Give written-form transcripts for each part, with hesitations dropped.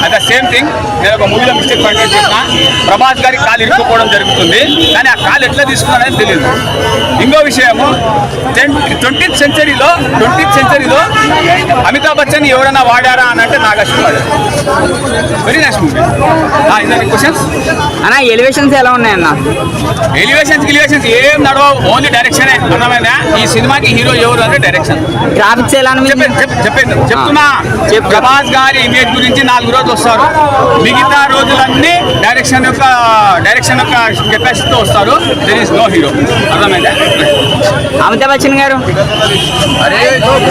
అదే same thing. నేను ఒక మూవీలో మిస్టేక్ పాయింట్ చేసిన, ప్రభాస్ గారి కాలు ఇరుక్కుపోవడం జరుగుతుంది, కానీ ఆ కాలు ఎట్లా తీసుకున్నారనేది తెలియదు. ఇంకో విషయము, 20th సెంచరీలో అమితాబ్ బచ్చన్ ఎవరైనా వాడారా అని అంటే నాగార్జున వాడారు. Very nice movie. ఇదే క్వశ్చన్స్ అన్న. ఎలివేషన్స్ ఎలా ఉన్నాయన్న? ఎలివేషన్స్ ఏం నడవవు, ఓన్లీ డైరెక్షన్. అర్థమైందా? ఈ సినిమాకి హీరో ఎవరు అంటే డైరెక్షన్. గ్రాఫిక్స్ ఎలా చెప్తున్నా. ప్రభాస్ గారి ఇమేజ్ గురించి 4 రోజులు వస్తారు, మిగతా రోజులన్నీ డైరెక్షన్ యొక్క కెపాసిటీతో వస్తారు. There is no hero. అర్థమైందా? అమితాబ్ బచ్చన్ గారు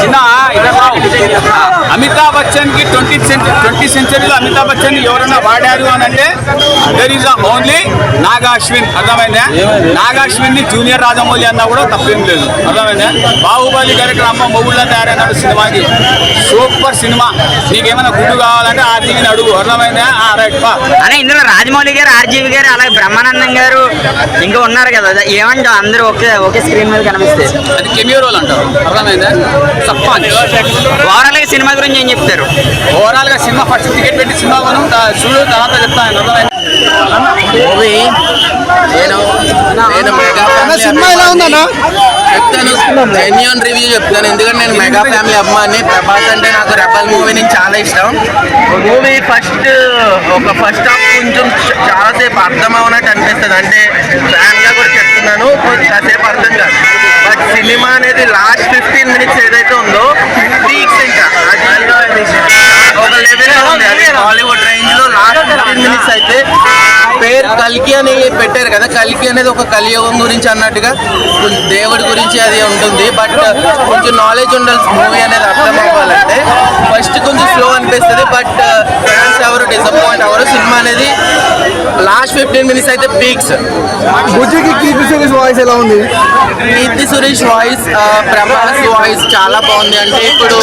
చిన్న అమితాబ్ బచ్చన్ కి 20th సెంచరీలో అమితాబ్ బచ్చన్ ఎవరైనా వాడారు అని అంటే దెర్ ఈస్ ఓన్లీ నాగాశ్విన్. అర్థమైందా? నాగాశ్విన్ ని జూనియర్ రాజమౌళి అన్నా కూడా తప్పేం లేదు. అర్థమైందా? బాహుబలి డైరెక్టర్ అమ్మ మొగుళ్ళ తయారైనాడు సినిమాకి. Super cinema. నీకేమైనా గుడ్డు కావాలంటే ఆర్జీవిని అడుగు. అర్థమైందా? రైట్. అనే ఇందులో రాజమౌళి గారు, ఆర్జీవి గారు, అలాగే బ్రహ్మానందం గారు ఇంకా ఉన్నారు కదా, ఏమంటారు? అందరూ ఒకే స్క్రీన్ మీద కనిపిస్తే అది కెమియో రోల్ అంటారు. అర్థమైందా? ఓవరాల్ గా సినిమా గురించి ఏం చెప్తారు? ఓవరాల్ గా సినిమా ఫస్ట్ టికెట్ పెట్టి సినిమా కొను, చూడు, తర్వాత చెప్తాను. అర్థమైందా? మూవీ నేను సినిమా ఎలా ఉందన్న చెప్తాను, జెన్యూన్ రివ్యూ చెప్తాను. ఎందుకంటే నేను మెగా ఫ్యామిలీ అమ్మాని. ప్రభాస్ అంటే నాకు రెబల్ మూవీ నుంచి చాలా ఇష్టం. మూవీ ఫస్ట్ హాఫ్ కొంచెం చాలాసేపు అర్థం అవనట్టు అనిపిస్తుంది. అంటే ఫ్యాన్గా కూడా చెప్తున్నాను, కాసేపు అర్థం కాదు. బట్ సినిమా అనేది లాస్ట్ 15 minutes ఏదైతే ఉందో పీక్స్, ఇంకా అది ఒక లెవెల్లో ఉంది. అది హాలీవుడ్ రేంజ్ లో లాస్ట్ 15 minutes అయితే పేరు కల్కి అని పెట్టారు కదా. కల్కి అనేది ఒక కలియుగం గురించి అన్నట్టుగా దేవుడి గురించి అది ఉంటుంది. బట్ కొంచెం నాలెడ్జ్ ఉండాలి మూవీ అనేది అర్థం అవ్వాలంటే. ఫస్ట్ కొంచెం స్లో అనిపిస్తుంది, బట్ ఫ్యాన్స్ ఎవరు డిసప్పాయింట్ అవ్వరు. సినిమా అనేది లాస్ట్ 15 minutes అయితే పీక్స్. కీర్తి సురేష్ వాయిస్ ఎలా ఉంది? కీర్తి సురేష్ వాయిస్, ప్రభాస్ వాయిస్ చాలా బాగుంది. అంటే ఇప్పుడు